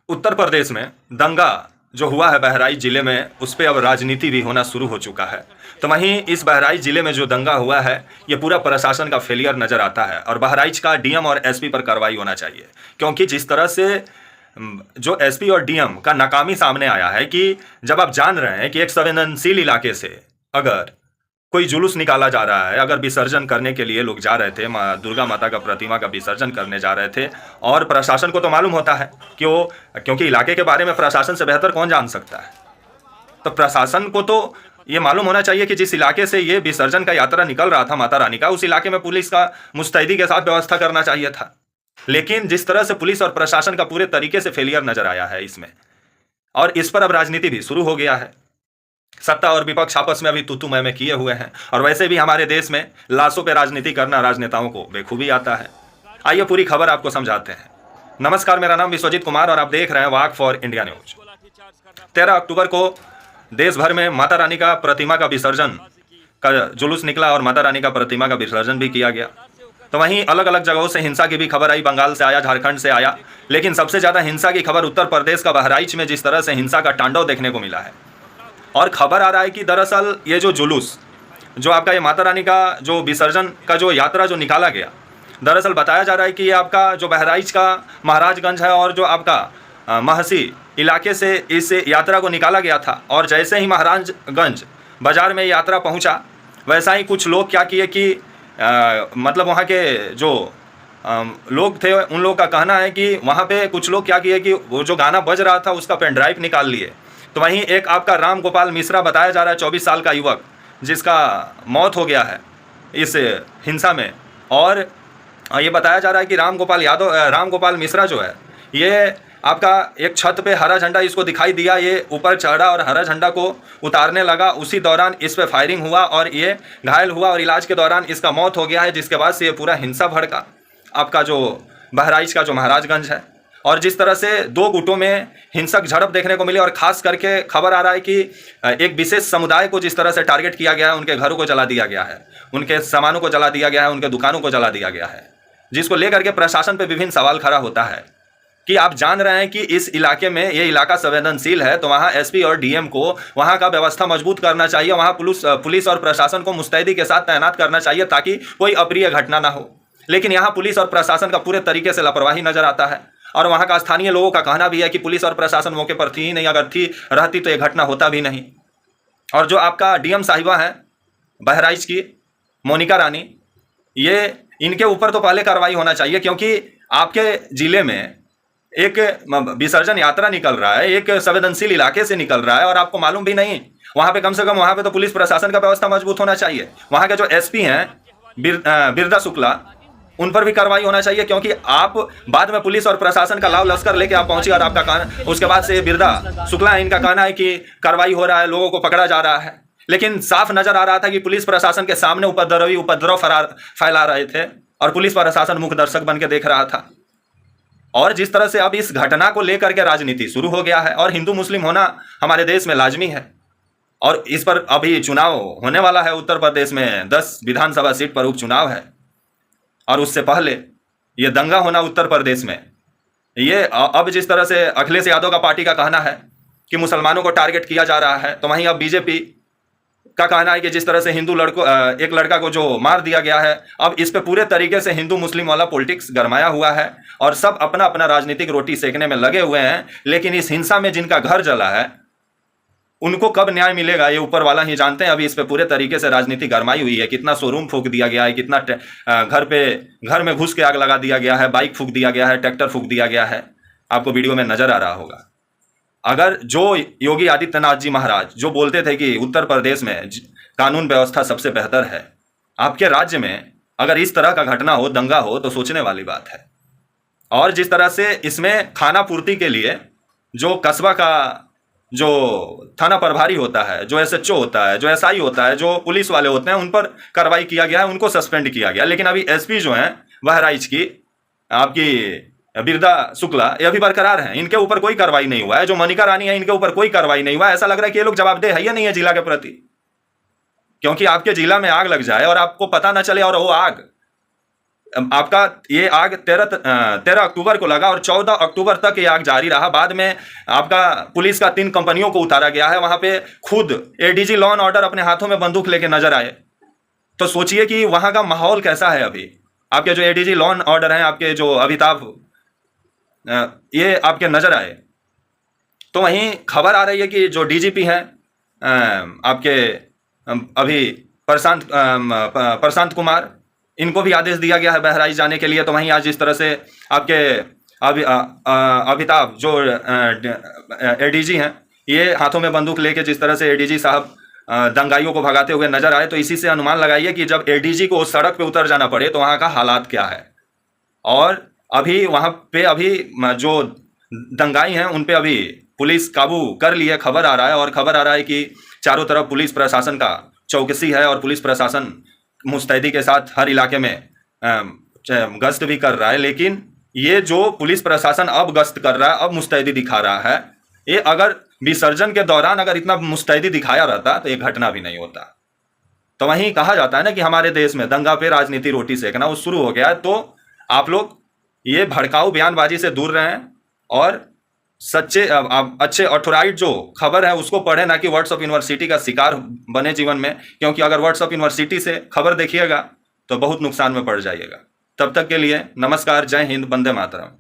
उत्तर प्रदेश में दंगा जो हुआ है बहराइच जिले में, उस पे अब राजनीति भी होना शुरू हो चुका है। तो वहीं इस बहराइच जिले में जो दंगा हुआ है, ये पूरा प्रशासन का फेलियर नजर आता है और बहराइच का डीएम और एसपी पर कार्रवाई होना चाहिए। क्योंकि जिस तरह से जो एसपी और डीएम का नाकामी सामने आया है कि जब आप जान रहे हैं कि एक संवेदनशील इलाके से अगर कोई जुलूस निकाला जा रहा है, अगर विसर्जन करने के लिए लोग जा रहे थे, माँ दुर्गा माता का प्रतिमा का विसर्जन करने जा रहे थे, और प्रशासन को तो मालूम होता है कि वो, क्योंकि इलाके के बारे में प्रशासन से बेहतर कौन जान सकता है, तो प्रशासन को तो ये मालूम होना चाहिए कि जिस इलाके से ये विसर्जन का यात्रा निकल रहा था माता रानी का, उस इलाके में पुलिस का मुस्तैदी के साथ व्यवस्था करना चाहिए था। लेकिन जिस तरह से पुलिस और प्रशासन का पूरे तरीके से फेलियर नजर आया है इसमें, और इस पर अब राजनीति भी शुरू हो गया है। सत्ता और विपक्ष आपस में अभी तू मैं किए हुए हैं, और वैसे भी हमारे देश में लाशों पे राजनीति करना राजनेताओं को बेखूबी आता है। आइए पूरी खबर आपको समझाते हैं। नमस्कार, मेरा नाम विश्वजीत कुमार और आप देख रहे हैं वाक फॉर इंडिया न्यूज। 13 अक्टूबर को देश भर में माता रानी का प्रतिमा का विसर्जन का जुलूस निकला और माता रानी का प्रतिमा का विसर्जन भी किया गया। तो वहीं अलग अलग जगहों से हिंसा की भी खबर आई, बंगाल से आया, झारखंड से आया, लेकिन सबसे ज़्यादा हिंसा की खबर उत्तर प्रदेश का बहराइच में जिस तरह से हिंसा का तांडव देखने को मिला है। और खबर आ रहा है कि दरअसल ये जो जुलूस, जो आपका ये माता रानी का जो विसर्जन का जो यात्रा जो निकाला गया, दरअसल बताया जा रहा है कि ये आपका जो बहराइच का महाराजगंज है और जो आपका महसी इलाके से इस यात्रा को निकाला गया था। और जैसे ही महाराजगंज बाजार में यात्रा पहुंचा, वैसा ही कुछ लोग क्या किए कि मतलब वहाँ के जो लोग थे, उन लोगों का कहना है कि वहाँ पे कुछ लोग क्या किए कि वो जो गाना बज रहा था उसका पेन ड्राइव निकाल लिए। तो वहीं एक आपका राम गोपाल मिश्रा बताया जा रहा है, 24 साल का युवक, जिसका मौत हो गया है इस हिंसा में। और ये बताया जा रहा है कि राम गोपाल मिश्रा जो है, ये आपका एक छत पे हरा झंडा इसको दिखाई दिया, ये ऊपर चढ़ा और हरा झंडा को उतारने लगा। उसी दौरान इस पे फायरिंग हुआ और ये घायल हुआ और इलाज के दौरान इसका मौत हो गया है, जिसके बाद से ये पूरा हिंसा भड़का आपका जो बहराइच का जो महाराजगंज है। और जिस तरह से दो गुटों में हिंसक झड़प देखने को मिली, और खास करके खबर आ रहा है कि एक विशेष समुदाय को जिस तरह से टारगेट किया गया है, उनके घरों को जला दिया गया है, उनके सामानों को जला दिया गया है, उनके दुकानों को जला दिया गया है, जिसको लेकर के प्रशासन पे विभिन्न सवाल खड़ा होता है कि आप जान रहे हैं कि इस इलाके में ये इलाका संवेदनशील है, तो वहाँ एसपी और डीएम को वहाँ का व्यवस्था मजबूत करना चाहिए, वहाँ पुलिस और प्रशासन को मुस्तैदी के साथ तैनात करना चाहिए ताकि कोई अप्रिय घटना ना हो। लेकिन यहाँ पुलिस और प्रशासन का पूरे तरीके से लापरवाही नजर आता है। और वहाँ का स्थानीय लोगों का कहना भी है कि पुलिस और प्रशासन मौके पर थी ही नहीं, अगर थी रहती तो ये घटना होता भी नहीं। और जो आपका डीएम साहिबा है बहराइच की, मोनिका रानी, ये इनके ऊपर तो पहले कार्रवाई होना चाहिए, क्योंकि आपके जिले में एक विसर्जन यात्रा निकल रहा है, एक संवेदनशील इलाके से निकल रहा है, और आपको मालूम भी नहीं। वहाँ पे कम से कम वहाँ पे तो पुलिस प्रशासन का व्यवस्था मजबूत होना चाहिए। वहाँ के जो एसपी हैं बिरदा शुक्ला, उन पर भी कार्रवाई होना चाहिए, क्योंकि आप बाद में पुलिस और प्रशासन का लाव लश्कर लेके आप पहुंचे और आपका कहना, उसके बाद से बिरदा शुक्ला इनका कहना है कि कार्रवाई हो रहा है, लोगों को पकड़ा जा रहा है। लेकिन साफ नजर आ रहा था कि पुलिस प्रशासन के सामने उपद्रव फैला रहे थे और पुलिस प्रशासन मुख्य दर्शक बन के देख रहा था। और जिस तरह से अब इस घटना को लेकर के राजनीति शुरू हो गया है, और हिंदू मुस्लिम होना हमारे देश में लाजमी है, और इस पर अभी चुनाव होने वाला है। उत्तर प्रदेश में 10 विधानसभा सीट पर उपचुनाव है, और उससे पहले ये दंगा होना उत्तर प्रदेश में, ये अब जिस तरह से अखिलेश यादव का पार्टी का कहना है कि मुसलमानों को टारगेट किया जा रहा है, तो वहीं अब बीजेपी का कहना है कि जिस तरह से एक लड़का को जो मार दिया गया है, अब इस पे पूरे तरीके से हिंदू मुस्लिम वाला पॉलिटिक्स गरमाया हुआ है और सब अपना अपना राजनीतिक रोटी सेकने में लगे हुए हैं। लेकिन इस हिंसा में जिनका घर जला है, उनको कब न्याय मिलेगा ये ऊपर वाला ही जानते हैं। अभी इस पे पूरे तरीके से राजनीति गरमाई हुई है, कितना शोरूम फूंक दिया गया है, कितना घर में घुस के आग लगा दिया गया है, बाइक फूंक दिया गया है, ट्रैक्टर फूंक दिया गया है, आपको वीडियो में नजर आ रहा होगा। अगर जो योगी आदित्यनाथ जी महाराज जो बोलते थे कि उत्तर प्रदेश में कानून व्यवस्था सबसे बेहतर है, आपके राज्य में अगर इस तरह का घटना हो, दंगा हो, तो सोचने वाली बात है। और जिस तरह से इसमें खाना पूर्ति के लिए जो कस्बा का जो थाना प्रभारी होता है, जो एसएचओ होता है, जो एसआई होता है, जो पुलिस वाले होते हैं, उन पर कार्रवाई किया गया है, उनको सस्पेंड किया गया। लेकिन अभी एसपी जो हैं बहराइच की, आपकी बिरदा शुक्ला, ये अभी बरकरार हैं, इनके ऊपर कोई कार्रवाई नहीं हुआ है। जो मोनिका रानी है, इनके ऊपर कोई कार्रवाई नहीं हुआ है। ऐसा लग रहा है कि ये लोग जवाबदेह है या नहीं है जिला के प्रति, क्योंकि आपके जिला में आग लग जाए और आपको पता ना चले, और वो आग आपका ये आग 13 अक्टूबर को लगा और 14 अक्टूबर तक ये आग जारी रहा। बाद में आपका पुलिस का 3 कंपनियों को उतारा गया है। वहां पे खुद एडीजी लॉ एंड ऑर्डर अपने हाथों में बंदूक लेके नजर आए। तो सोचिए कि वहां का माहौल कैसा है अभी। आपके जो एडीजी लॉ एंड ऑर्डर हैं, आपके जो अमिताभ, ये आपके नजर आए। तो वहीं खबर आ रही है कि जो डीजीपी हैं आपके अभी प्रशांत कुमार, इनको भी आदेश दिया गया है बहराइच जाने के लिए। तो वहीं आज जिस तरह से आपके अमिताभ जो एडीजी हैं, ये हाथों में बंदूक लेके जिस तरह से एडीजी साहब दंगाइयों को भगाते हुए नजर आए, तो इसी से अनुमान लगाइए कि जब एडीजी को उस सड़क पे उतर जाना पड़े तो वहाँ का हालात क्या है। और अभी वहाँ पे अभी जो दंगाई हैं उन पे अभी पुलिस काबू कर ली है, खबर आ रहा है। और खबर आ रहा है कि चारों तरफ पुलिस प्रशासन का चौकसी है और पुलिस प्रशासन मुस्तैदी के साथ हर इलाके में गश्त भी कर रहा है। लेकिन ये जो पुलिस प्रशासन अब गश्त कर रहा है, अब मुस्तैदी दिखा रहा है, ये अगर विसर्जन के दौरान अगर इतना मुस्तैदी दिखाया रहता तो ये घटना भी नहीं होता। तो वहीं कहा जाता है ना कि हमारे देश में दंगा पे राजनीति रोटी सेकना वो शुरू हो गया है। तो आप लोग ये भड़काऊ बयानबाजी से दूर रहें और सच्चे अच्छे ऑथोराइज जो खबर है उसको पढ़ें, ना कि वर्ड्स ऑफ यूनिवर्सिटी का शिकार बने जीवन में। क्योंकि अगर वर्ड्स ऑफ यूनिवर्सिटी से खबर देखिएगा तो बहुत नुकसान में पड़ जाइएगा। तब तक के लिए नमस्कार, जय हिंद, वंदे मातरम।